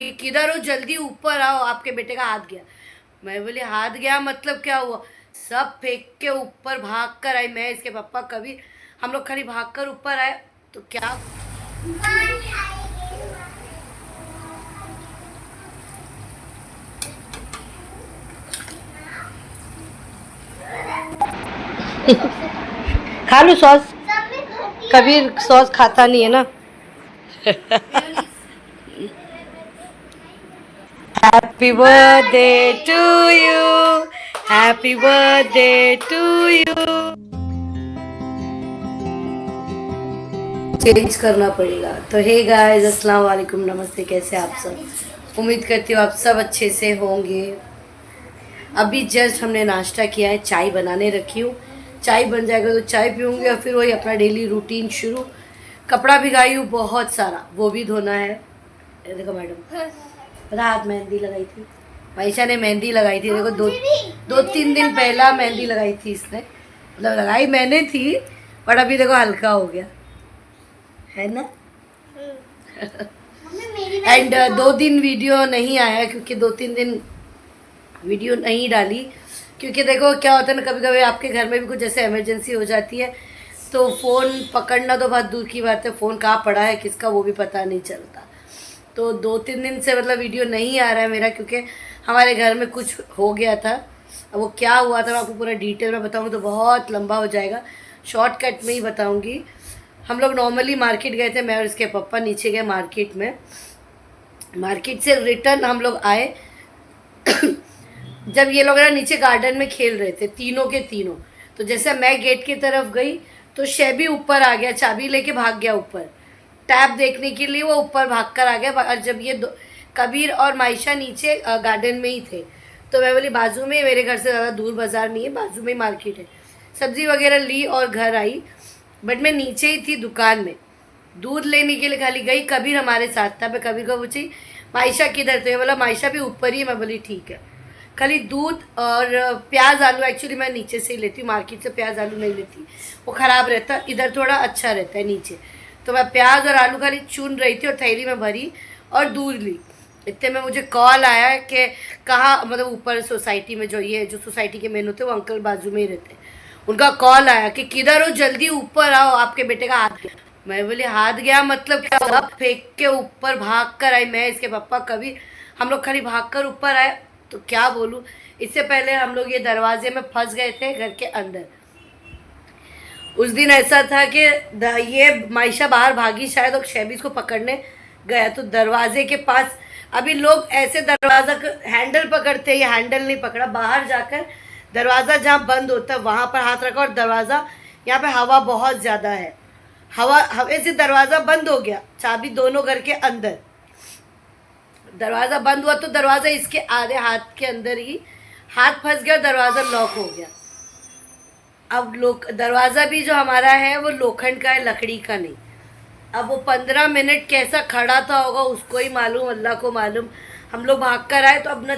कि किधर हो, जल्दी ऊपर आओ, आपके बेटे का हाथ गया। मैं बोली हाथ गया मतलब क्या हुआ? सब फेंक के ऊपर भाग कर आई, मैं इसके पापा कभी, हम लोग खाली भाग कर ऊपर आए तो क्या। खा लो सॉस। कबीर सॉस खाता नहीं है ना। Happy birthday to you, happy birthday to you. Change करना पड़ेगा। तो हे गाइस, अस्सलाम वालेकुम, नमस्ते, कैसे आप सब? उम्मीद करती हूँ आप सब अच्छे से होंगे। अभी जस्ट हमने नाश्ता किया है, चाय बनाने रखी हूँ। चाय बन जाएगा तो चाय पीऊँगी और फिर वही अपना डेली रूटीन शुरू। कपड़ा भिगाई हूँ बहुत सारा, वो भी धोना है। ये देखो मैडम, पता हाथ मेहंदी लगाई थी, मायशा ने मेहंदी लगाई थी। देखो दो दो तीन दिन पहला मेहंदी लगाई थी इसने, मतलब लगाई मैंने थी, पर अभी देखो हल्का हो गया है ना। एंड 2 दिन वीडियो नहीं आया क्योंकि 2-3 दिन वीडियो नहीं डाली, क्योंकि देखो क्या होता है ना, कभी कभी आपके घर में भी कुछ जैसे इमरजेंसी हो जाती है तो फ़ोन पकड़ना तो बहुत दूर की बात है, फ़ोन कहाँ पड़ा है किसका वो भी पता नहीं चलता। तो 2-3 दिन से मतलब वीडियो नहीं आ रहा है मेरा, क्योंकि हमारे घर में कुछ हो गया था। अब वो क्या हुआ था मैं आपको पूरा डिटेल में बताऊँगी तो बहुत लंबा हो जाएगा, शॉर्टकट में ही बताऊँगी। हम लोग नॉर्मली मार्केट गए थे, मैं और इसके पापा नीचे गए मार्केट में। मार्केट से रिटर्न हम लोग आए। जब ये लोग ना नीचे गार्डन में खेल रहे थे तीनों के तीनों, तो जैसे मैं गेट की तरफ गई तो शैबी ऊपर आ गया, चाबी लेके भाग गया ऊपर, टैब देखने के लिए वो ऊपर भाग कर आ गया। और जब ये कबीर और मायशा नीचे गार्डन में ही थे, तो मैं बोली बाजू में, मेरे घर से ज़्यादा दूर बाज़ार नहीं है, बाजू में ही मार्केट है, सब्ज़ी वगैरह ली और घर आई। बट मैं नीचे ही थी दुकान में, दूध लेने के लिए खाली गई। कबीर हमारे साथ था, मैं कबीर को पूछी मायशा किधर थे, बोला मायशा भी ऊपर ही है। मैं बोली ठीक है। खाली दूध और प्याज आलू, एक्चुअली मैं नीचे से ही लेती हूँ, मार्केट से प्याज आलू नहीं लेती, वो ख़राब रहता, इधर थोड़ा अच्छा रहता है नीचे। तो मैं प्याज और आलू खाली चुन रही थी और थैली में भरी और दूध ली। इतने में मुझे कॉल आया कि कहाँ, मतलब ऊपर सोसाइटी में, जो ये जो सोसाइटी के मेन होते हैं वो अंकल बाजू में ही रहते हैं, उनका कॉल आया कि किधर हो, जल्दी ऊपर आओ, आपके बेटे का हाथ गया। मैं बोली हाथ गया मतलब क्या? सब फेंक के ऊपर भाग कर आई, मैं इसके पापा कभी, हम लोग खाली भाग कर ऊपर आए तो क्या बोलूँ। इससे पहले हम लोग ये दरवाजे में फंस गए थे घर के अंदर। उस दिन ऐसा था कि ये मायशा बाहर भागी शायद और शैबीज को पकड़ने गया, तो दरवाजे के पास, अभी लोग ऐसे दरवाज़ा हैंडल पकड़ते हैं, ये हैंडल नहीं पकड़ा, बाहर जाकर दरवाज़ा जहाँ बंद होता है वहाँ पर हाथ रखा, और दरवाज़ा, यहाँ पे हवा बहुत ज़्यादा है, हवे से दरवाज़ा बंद हो गया, चाबी दोनों घर के अंदर। दरवाज़ा बंद हुआ तो दरवाज़ा इसके आधे हाथ के अंदर ही, हाथ फंस गया, दरवाज़ा लॉक हो गया। अब लोग, दरवाज़ा भी जो हमारा है वो लोखंड का है, लकड़ी का नहीं। अब वो 15 मिनट कैसा खड़ा था होगा उसको ही मालूम, अल्लाह को मालूम। हम लोग भाग कर आए तो अब न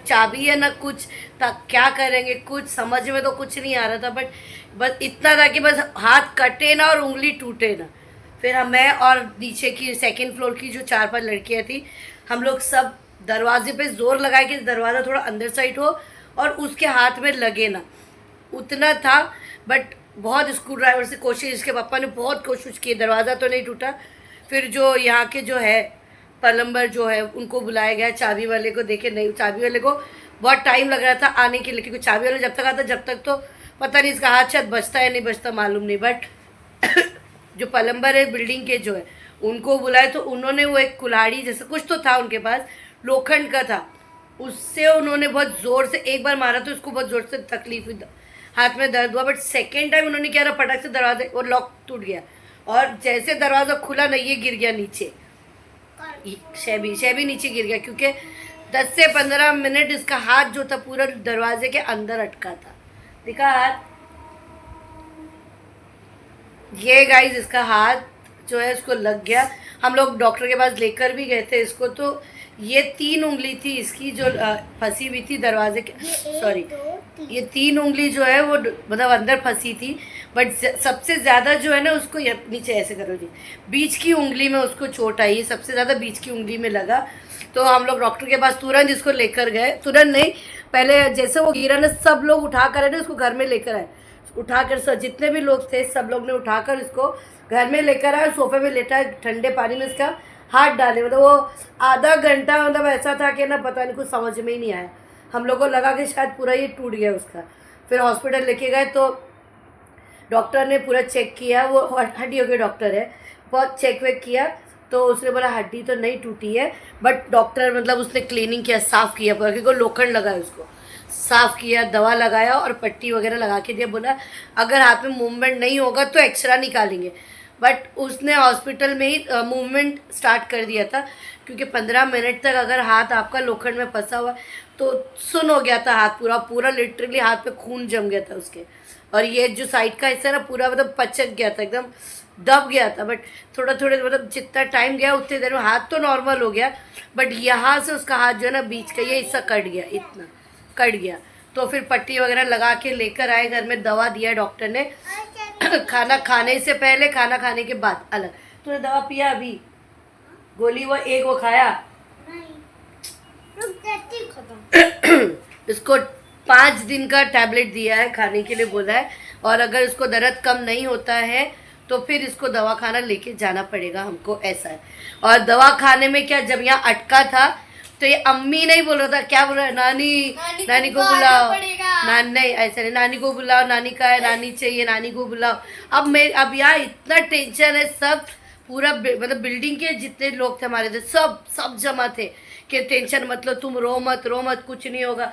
चाबी है न कुछ, क्या करेंगे, कुछ समझ में तो कुछ नहीं आ रहा था। बट बस इतना था कि बस हाथ कटे ना और उंगली टूटे ना। फिर हम, मैं और नीचे की सेकंड फ्लोर की जो 4-5 लड़कियां थी, हम लोग सब दरवाजे पे ज़ोर लगाए कि दरवाज़ा थोड़ा अंदर साइड हो और उसके हाथ में लगे ना, उतना था। बट बहुत स्क्रू ड्राइवर से कोशिश, इसके पापा ने बहुत कोशिश की, दरवाज़ा तो नहीं टूटा। फिर जो यहाँ के जो है प्लम्बर जो है उनको बुलाया गया, चाबी वाले को देखे, नहीं, चाबी वाले को बहुत टाइम लग रहा था आने के लिए, क्योंकि चाबी वाले जब तक आता, जब तक तो पता नहीं इसका हाथ शायद बचता है नहीं बचता मालूम नहीं। बट जो प्लम्बर है बिल्डिंग के जो है उनको बुलाए, तो उन्होंने वो एक कुल्हाड़ी जैसा कुछ तो था उनके पास, लोखंड का था, उससे उन्होंने बहुत ज़ोर से एक बार मारा तो उसको बहुत ज़ोर से तकलीफ हुई, हाथ में दर्द हुआ। बट सेकेंड टाइम उन्होंने क्या, फटाक से दरवाजे और लॉक टूट गया, और जैसे दरवाज़ा खुला ना, ये गिर गया नीचे, शैबी नीचे गिर गया, क्योंकि 10 से 15 मिनट इसका हाथ जो था पूरा दरवाजे के अंदर अटका था। दिखा हाथ, ये गाइस इसका हाथ जो है उसको लग गया। हम लोग डॉक्टर के पास लेकर भी गए थे इसको, तो ये 3 उंगली थी इसकी जो फंसी हुई थी दरवाजे के, सॉरी, ये 3 उंगली जो है वो मतलब अंदर फंसी थी। बट सबसे ज़्यादा जो है ना उसको नीचे ऐसे करो जी, बीच की उंगली में उसको चोट आई, सबसे ज़्यादा बीच की उंगली में लगा। तो हम लोग डॉक्टर के पास तुरंत इसको लेकर गए, तुरंत नहीं, पहले जैसे वो गिरा ना सब लोग उठा कर उसको घर में लेकर आए, उठाकर सब जितने भी लोग थे सब लोग ने उठाकर इसको घर में लेकर आए, सोफे में लेटा ठंडे पानी में इसका हाथ डाले। मतलब वो आधा घंटा मतलब ऐसा था कि ना पता नहीं, कुछ समझ में ही नहीं आया। हम लोग को लगा कि शायद पूरा ये टूट गया उसका। फिर हॉस्पिटल लेके गए तो डॉक्टर ने पूरा चेक किया, वो हड्डियों के डॉक्टर है, बहुत चेक वेक किया तो उसने बोला हड्डी तो नहीं टूटी है, बट डॉक्टर मतलब उसने क्लीनिंग किया, साफ़ किया पूरा, क्योंकि लोखंड लगा है उसको, साफ़ किया, दवा लगाया और पट्टी वगैरह लगा के दिया। बोला अगर हाथ में मूवमेंट नहीं होगा तो एक्सरा निकालेंगे, बट उसने हॉस्पिटल में ही मूवमेंट स्टार्ट कर दिया था, क्योंकि 15 मिनट तक अगर हाथ आपका लोखंड में फंसा हुआ तो सुन हो गया था हाथ, पूरा पूरा लिटरली हाथ पे खून जम गया था उसके, और ये जो साइड का हिस्सा ना पूरा मतलब पचक गया था, एकदम दब गया था। बट थोड़ा थोड़े मतलब जितना टाइम गया उतने देर में हाथ तो नॉर्मल हो गया, बट यहाँ से उसका हाथ जो है ना बीच का ये हिस्सा कट गया, इतना कट गया। तो फिर पट्टी वगैरह लगा के लेकर आए घर में, दवा दिया डॉक्टर ने खाना खाने से पहले, खाना खाने के बाद अलग। तूने दवा पिया अभी? गोली वो एक वो खाया? इसको 5 दिन का टैबलेट दिया है खाने के लिए बोला है, और अगर इसको दर्द कम नहीं होता है तो फिर इसको दवा खाना लेके जाना पड़ेगा हमको, ऐसा है। और दवा खाने में क्या, जब यहाँ अटका था तो ये अम्मी नहीं बोल रहा था, क्या बोल रहा है, नानी को बुलाओ, नानी नहीं, ऐसा नहीं, नानी को बुलाओ, नानी का है, नानी चाहिए, नानी को बुलाओ। अब यहाँ इतना टेंशन है, सब पूरा मतलब बिल्डिंग के जितने लोग थे हमारे थे सब जमा थे कि टेंशन मतलब तुम रो मत, कुछ नहीं होगा,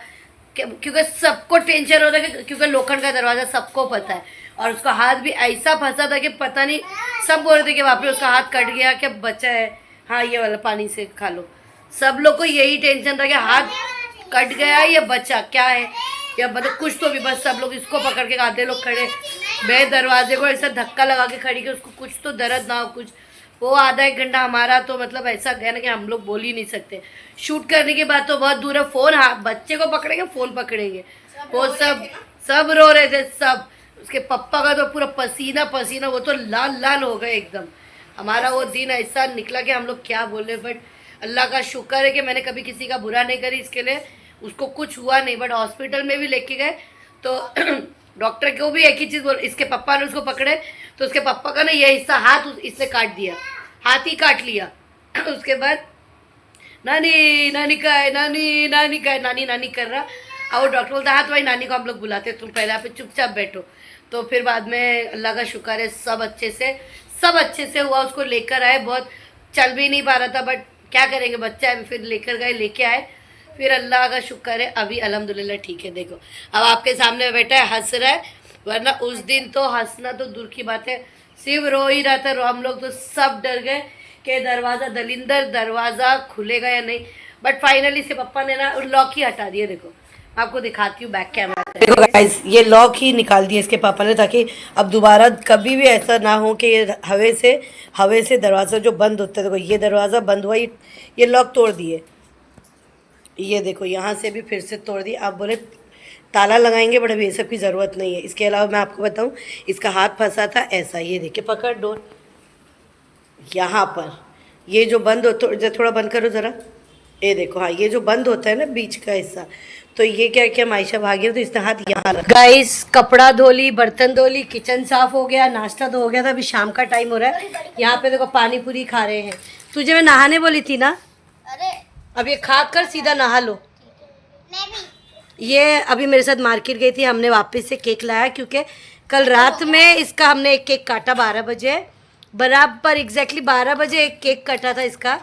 क्योंकि सबको टेंशन होता है, क्योंकि लोखंड का दरवाज़ा सबको पता है, और उसका हाथ भी ऐसा फंसा था कि पता नहीं, सब बोल रहे थे कि वापस उसका हाथ कट गया, क्या बचा है, हाँ ये वाला पानी से खा लो। सब लोग को यही टेंशन था कि हाथ कट गया या बचा क्या है, या मतलब कुछ तो भी, बस सब लोग इसको पकड़ के, आधे लोग खड़े मैं दरवाजे को ऐसा धक्का लगा के खड़ी कि उसको कुछ तो दर्द ना हो कुछ। वो आधा एक घंटा हमारा तो मतलब ऐसा गया ना कि हम लोग बोल ही नहीं सकते। शूट करने के बाद तो बहुत दूर है, फ़ोन हाँ बच्चे को पकड़ेंगे, फ़ोन पकड़ेंगे, वो सब रो रहे थे सब। उसके पप्पा का तो पूरा पसीना पसीना, वो तो लाल लाल हो गए एकदम। हमारा वो दिन ऐसा निकला कि हम लोग क्या बोले, बट अल्लाह का शुक्र है कि मैंने कभी किसी का बुरा नहीं करी, इसके लिए उसको कुछ हुआ नहीं। बट हॉस्पिटल में भी लेके गए तो डॉक्टर को भी एक ही चीज़ बोल, इसके पप्पा ने उसको पकड़े तो उसके पप्पा का ना ये हिस्सा हाथ इसने काट दिया, हाथ ही काट लिया। उसके बाद नानी का है, नानी का है, नानी कर रहा, और वो डॉक्टर बोलता हाथ भाई नानी को हम लोग बुलाते, तुम पहले यहाँ पे चुपचाप बैठो। तो फिर बाद में अल्लाह का शुक्र है सब अच्छे से हुआ। उसको लेकर आए, बहुत चल भी नहीं पा रहा था, बट क्या करेंगे, बच्चा है, फिर लेकर गए, लेके आए, फिर अल्लाह का शुक्र है अभी अल्हम्दुलिल्लाह ठीक है। देखो अब आपके सामने बैठा है, हंस रहा है, वरना उस दिन तो हंसना तो दूर की बात है, सिर्फ रो ही रहा था। हम लोग तो सब डर गए कि दरवाज़ा खुलेगा या नहीं, बट फाइनली से पप्पा ने ना लॉक ही हटा दिया। देखो आपको दिखाती हूँ बैक कैमरा, देखो गाइस ये लॉक ही निकाल दिया इसके पापा ने, ताकि अब दोबारा कभी भी ऐसा ना हो कि ये हवे से दरवाज़ा जो बंद होता है, देखो ये दरवाज़ा बंद हुआ, ये लॉक तोड़ दिए, ये देखो यहाँ से भी फिर से तोड़ दिए। आप बोले ताला लगाएंगे, बट अभी ये सब की ज़रूरत नहीं है। इसके अलावा मैं आपको बताऊँ, इसका हाथ फंसा था ऐसा, ये देखिए पकड़ डोर यहाँ पर, ये जो बंद होता, थोड़ा बंद करो ज़रा, ये देखो हाँ ये जो बंद होता है ना बीच का हिस्सा, तो ये क्या क्या मायशा भागी तो इसने हाथ यहाँ रखा। गाइस कपड़ा धो ली, बर्तन धो ली, किचन साफ हो गया, नाश्ता तो हो गया था, अभी शाम का टाइम हो रहा है। यहाँ पे देखो पानी पूरी खा रहे हैं। तुझे मैं नहाने बोली थी ना, अरे अब ये खा कर सीधा नहा लो। ये अभी मेरे साथ मार्केट गई थी, हमने वापस से केक लाया, क्योंकि कल रात में इसका हमने एक केक काटा 12 बजे बराबर, एग्जैक्टली 12 बजे एक केक कटा था इसका,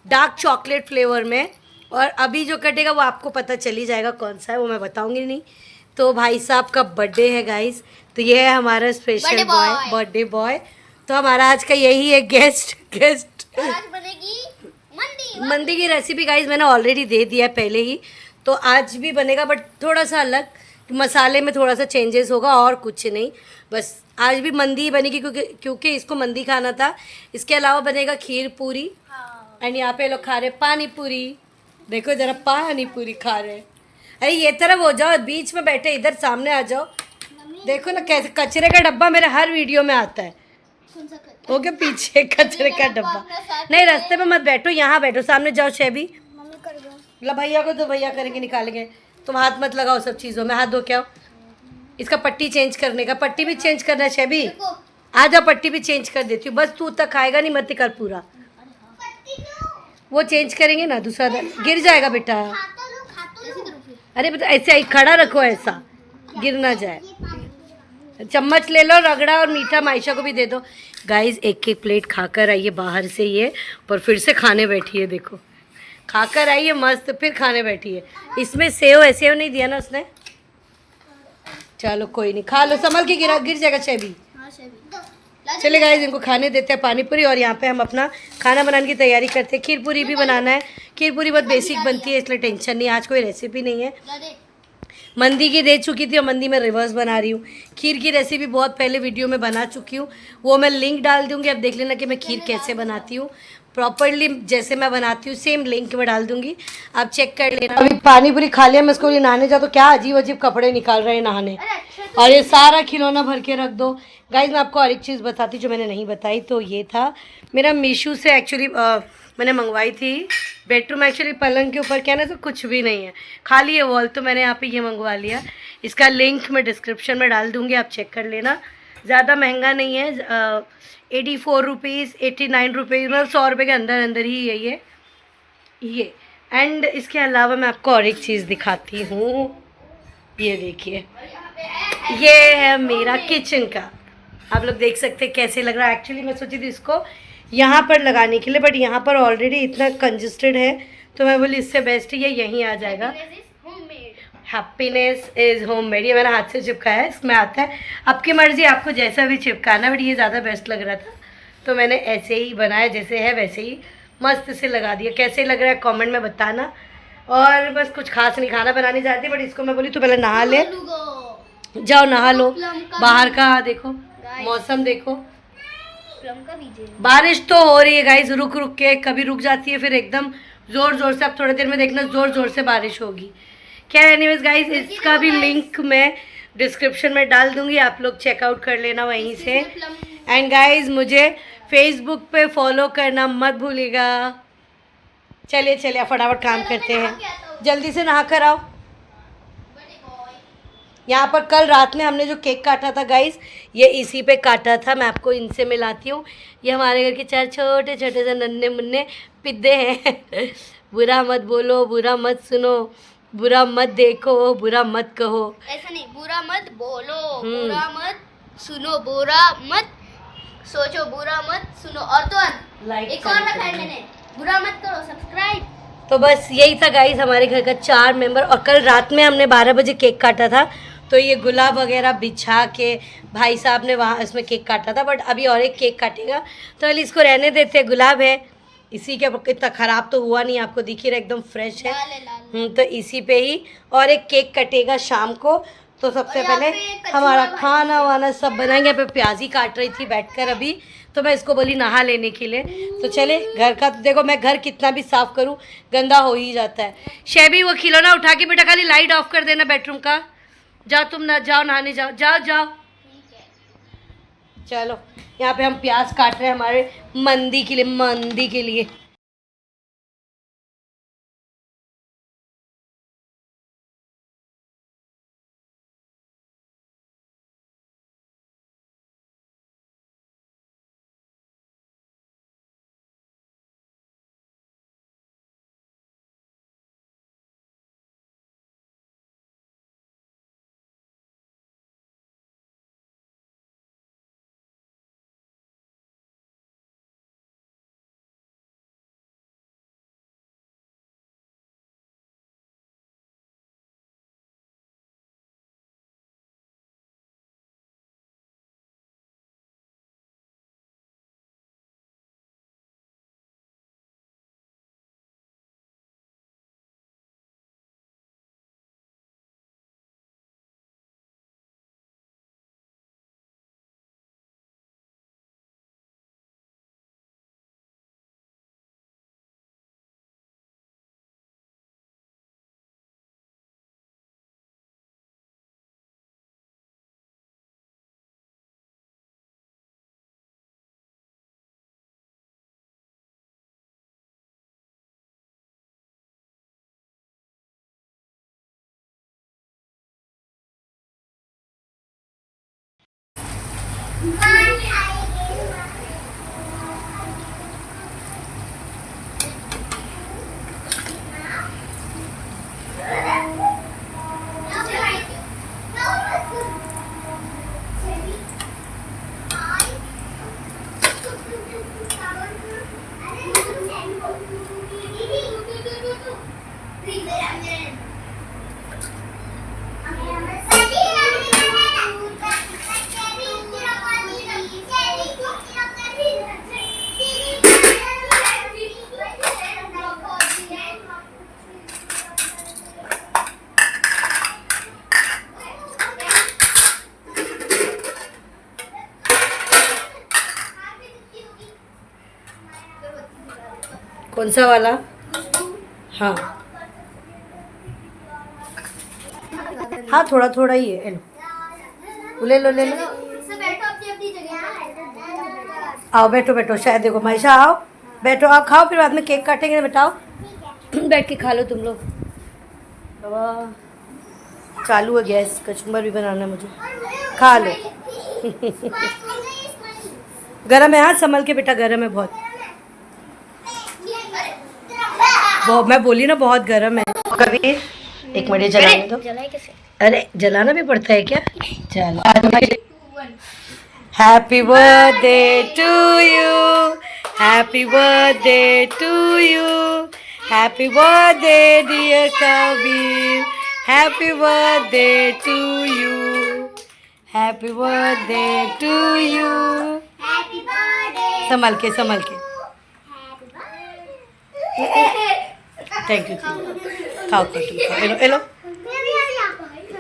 डार्क चॉकलेट फ्लेवर में। और अभी जो कटेगा वो आपको पता चल ही जाएगा कौन सा है, वो मैं बताऊंगी नहीं। तो भाई साहब का बर्थडे है गाइस, तो ये है हमारा स्पेशल बर्थडे बॉय। तो हमारा आज का यही है गेस्ट आज बनेगी मंदी की रेसिपी गाइस, मैंने ऑलरेडी दे दिया है पहले ही, तो आज भी बनेगा, बट थोड़ा सा अलग, मसाले में थोड़ा सा चेंजेस होगा और कुछ नहीं, बस आज भी मंदी ही बनेगी, क्योंकि इसको मंदी खाना था। इसके अलावा बनेगा खीर पूरी, एंड यहाँ पे लोग खा रहे पानी पूरी, देखो जरा पानी पूरी खा रहे। अरे ये तरफ हो जाओ, बीच में बैठे, इधर सामने आ जाओ, देखो ना कैसे कचरे का डब्बा मेरे हर वीडियो में आता है। ओके पीछे कचरे का डब्बा। नहीं रास्ते में मत बैठो, यहाँ बैठो, सामने जाओ शेबी। ला भैया को तो भैया करेंगे, निकालेंगे। तुम हाथ मत लगाओ सब चीज़ों में, हाथ धो के आओ। इसका पट्टी चेंज करने का, पट्टी भी चेंज करना है शेबी। आ जाओ, पट्टी भी चेंज कर देती हूँ, बस तू तक खाएगा नहीं, मत कर पूरा। वो चेंज करेंगे ना, दूसरा गिर जाएगा बेटा। अरे बेटा ऐसे खड़ा रखो, ऐसा गिर ना जाए। चम्मच ले लो, रगड़ा और मीठा मायशा को भी दे दो। गाइस एक एक प्लेट खाकर आइए बाहर से ये, पर फिर से खाने बैठी है। देखो खाकर आइए मस्त, फिर खाने बैठी है। इसमें सेव ऐसे नहीं दिया ना उसने। चलो कोई नहीं, खा लो, संभल के गिर जाएगा शेबी। चले गाइस इनको खाने देते हैं पानी पूरी, और यहाँ पे हम अपना खाना बनाने की तैयारी करते हैं। खीर पूरी भी बनाना है। खीर पूरी बहुत बेसिक बनती है, इसलिए टेंशन नहीं, आज कोई रेसिपी नहीं है। मंदी की दे चुकी थी और मंदी में रिवर्स बना रही हूँ। खीर की रेसिपी बहुत पहले वीडियो में बना चुकी हूँ, वो मैं लिंक डाल दूँगी। अब देख लेना कि मैं खीर कैसे बनाती हूँ प्रॉपरली, जैसे मैं बनाती हूँ सेम लिंक में डाल दूँगी, आप चेक कर लेना। अभी पानी पूरी खा लिया, मैं इसको लिए नहाने जाओ तो क्या अजीब अजीब कपड़े निकाल रहे हैं नहाने, और ये सारा खिलौना भर के रख दो। गाइज मैं आपको और एक चीज़ बताती जो मैंने नहीं बताई, तो ये था मेरा मीशो से एक्चुअली मैंने मंगवाई थी बेडरूम। एक्चुअली पलंग के ऊपर क्या ना, तो कुछ भी नहीं है, खाली है वॉल, तो मैंने यहाँ पे ये मंगवा लिया। इसका लिंक मैं डिस्क्रिप्शन में डाल दूँगी, आप चेक कर लेना। ज़्यादा महंगा नहीं है, 84 रुपीज़ 89 रुपीज़, मतलब 100 रुपये के अंदर अंदर ही है ये। एंड इसके अलावा मैं आपको और एक चीज़ दिखाती हूँ, ये देखिए, ये है मेरा किचन का। आप लोग देख सकते हैं कैसे लग रहा है। एक्चुअली मैं सोची थी इसको यहाँ पर लगाने के लिए, बट यहाँ पर ऑलरेडी इतना कंजस्टेड है, तो मैं बोली इससे बेस्ट ये यहीं आ जाएगा। हैप्पीनेस इज़ होम मेड, ये मेरा हाथ से चिपकाया है, इसमें आता है। आपकी मर्ज़ी, आपको जैसा भी चिपकाना, बट ये ज़्यादा बेस्ट लग रहा था, तो मैंने ऐसे ही बनाया, जैसे है वैसे ही मस्त से लगा दिया। कैसे लग रहा है कमेंट में बताना। और बस कुछ खास नहीं, खाना बनाने जाती, बट इसको मैं बोली तू पहले नहा ले, जाओ नहा लो। बाहर का देखो मौसम, देखो बारिश तो हो रही है गाइस, रुक रुक के, कभी रुक जाती है फिर एकदम जोर जोर से। अब थोड़ी देर में देखना जोर जोर से बारिश होगी। क्या एनीवेज गाइस, इसका भी लिंक मैं डिस्क्रिप्शन में डाल दूंगी, आप लोग चेकआउट कर लेना वहीं से। एंड गाइस मुझे फेसबुक पे फॉलो करना मत भूलिएगा। चलिए चलिए फटाफट काम करते हैं, जल्दी से नहा कर आओ। यहाँ पर कल रात में हमने जो केक काटा था गाइस, ये इसी पे काटा था। मैं आपको इनसे मिलाती हूँ, ये हमारे घर के 4 छोटे छोटे से नन्हे मुन्ने पिद्दे हैं। बुरा मत बोलो, बुरा मत सुनो, बुरा मत देखो, बुरा मत कहो। ऐसा नहीं, बुरा मत बोलो, बुरा मत सुनो, बुरा मत सोचो, बुरा मत सुनो, और तो एक और रखा है मैंने, बुरा मत करो, सब्सक्राइब। तो बस यही था गाइस हमारे घर का 4 मेंबर। और कल रात में हमने 12 बजे केक काटा था, तो ये गुलाब वगैरह बिछा के भाई साहब ने वहाँ इसमें केक काटा था। बट अभी और एक केक काटेगा, तो पहले इसको रहने देते। गुलाब है इसी के, इतना ख़राब तो हुआ नहीं, आपको दिख ही रहा एकदम फ्रेश है। तो इसी पे ही और एक केक कटेगा शाम को। तो सबसे पहले हमारा खाना वाना सब बनाएंगे। पे प्याज ही काट रही थी बैठकर अभी, तो मैं इसको बोली नहा लेने के लिए। तो चले, घर का देखो, मैं घर कितना भी साफ़ करूँ गंदा हो ही जाता है। शेबी वो खिलौना उठा के बेटा खाली लाइट ऑफ कर देना बेडरूम का। जाओ तुम ना, जाओ नहाने जाओ, जाओ जाओ। चलो यहाँ पे हम प्याज काट रहे हैं हमारे मंदी के लिए। कौन सा वाला? हाँ हाँ, थोड़ा थोड़ा ही है। ले लो ले लो। सब बैठो अपनी अपनी जगह। आओ बैठो बैठो, शायद देखो माइशा आओ बैठो, आओ खाओ, फिर बाद में केक काटेंगे, बताओ। बैठ के खा लो तुम लोग। बाबा चालू है गैस, कचुम्बर भी बनाना है मुझे, खा लो। गरम है, हाँ संभल के बेटा, गरम है बहुत। मैं बोली ना बहुत गरम है। कबीर एक मिनट जलाने दो। जलाए कैसे? अरे जलाना भी पड़ता है क्या? चलो। Happy birthday to you, happy birthday to you, happy birthday dear Kabir, happy birthday to you, happy birthday to you. Happy birthday. संभल के संभल के। थैंक यू, खाओ खाओ तुम खाओ, एलो एलो,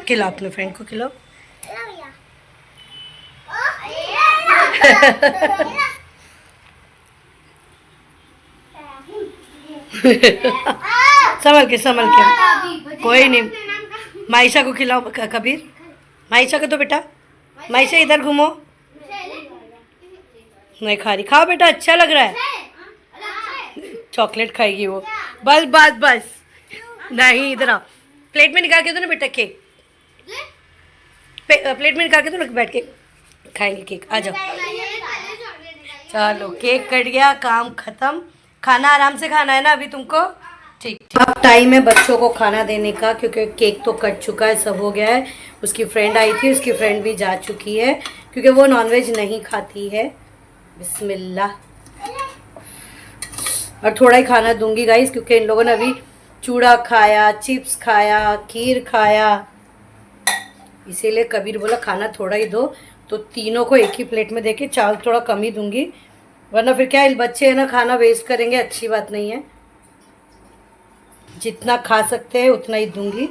खिलाओ अपने फ्रेंड को खिलाओ। संभल के, कोई नहीं। माइशा को खिलाओ कबीर, माइशा को तो बेटा, माइशा इधर घूमो। नहीं खा रही, खाओ बेटा, अच्छा लग रहा है। चॉकलेट खाएगी वो। बस बस बस, नहीं इधर आओ, प्लेट में निकाल के दो ना बेटा केक, प्लेट में निकाल के दो ना, बैठ के खाएंगे केक, आ जाओ। चलो केक कट गया, काम खत्म। खाना आराम से खाना है ना अभी तुमको? ठीक। अब टाइम है बच्चों को खाना देने का, क्योंकि केक तो कट चुका है, सब हो गया है। उसकी फ्रेंड आई थी, उसकी फ्रेंड भी जा चुकी है, क्योंकि वो नॉनवेज नहीं खाती है। बिस्मिल्लाह। और थोड़ा ही खाना दूंगी गाइस, क्योंकि इन लोगों ने अभी चूड़ा खाया, चिप्स खाया, खीर खाया, इसीलिए कबीर बोला खाना थोड़ा ही दो। तो तीनों को एक ही प्लेट में देके चावल थोड़ा कम ही दूंगी, वरना फिर क्या बच्चे है ना खाना वेस्ट करेंगे, अच्छी बात नहीं है। जितना खा सकते हैं उतना ही दूंगी।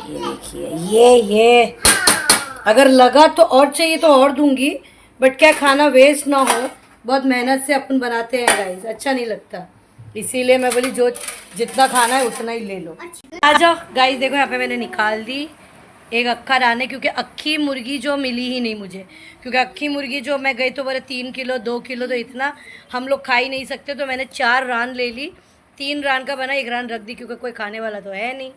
ये देखिए, ये अगर लगा तो और चाहिए तो और दूंगी, बट क्या खाना वेस्ट ना हो, बहुत मेहनत से अपन बनाते हैं गाइस, अच्छा नहीं लगता, इसीलिए मैं बोली जो जितना खाना है उतना ही ले लो। आ जाओ गाइस, देखो यहाँ पे मैंने निकाल दी एक अक्खा रान है, क्योंकि अक्खी मुर्गी जो मिली ही नहीं मुझे, क्योंकि अक्खी मुर्गी जो मैं गई तो बोले 3 किलो 2 किलो, तो इतना हम लोग खा ही नहीं सकते, तो मैंने 4 रान ले ली। 3 रान का बना, 1 रान रख दी, क्योंकि कोई खाने वाला तो है नहीं।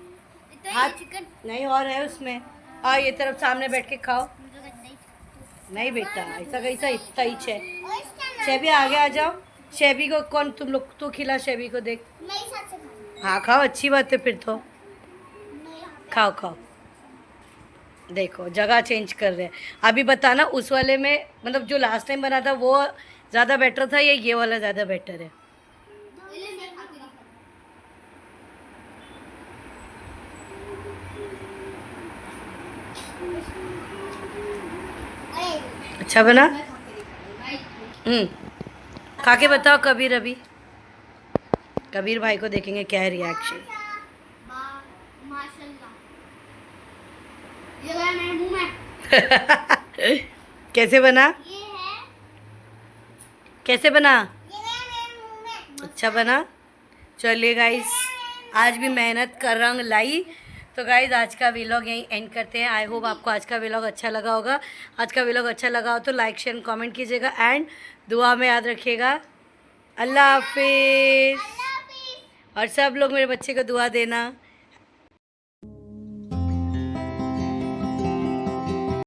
हाँ चिकन नहीं और है उसमें। आओ ये तरफ सामने बैठ के खाओ। नहीं बेटा ऐसा कैसा, इतना ही शेबी आगे आ जाओ। शेबी को कौन, तुम लोग तो खिला शेबी को, देख। हाँ खाओ, अच्छी बात है फिर तो, खाओ खाओ। देखो जगह चेंज कर रहे हैं। अभी बताना उस वाले में, मतलब जो लास्ट टाइम बना था वो ज़्यादा बेटर था या ये वाला ज़्यादा बेटर है? अच्छा बना? खा के बताओ कबीर। अभी कबीर भाई को देखेंगे क्या है रिएक्शन। ये गया मेरे मुंह में। कैसे बना? कैसे बना? अच्छा बना। चलिए गाइस, आज भी मेहनत कर रंग लाई। तो गाइस आज का व्लॉग यहीं एंड करते हैं। आई होप आपको आज का व्लॉग अच्छा लगा होगा। आज का व्लॉग अच्छा लगा हो तो लाइक शेयर कमेंट कीजिएगा, एंड दुआ में याद रखिएगा। अल्लाह हाफिज़। और सब लोग मेरे बच्चे को दुआ देना।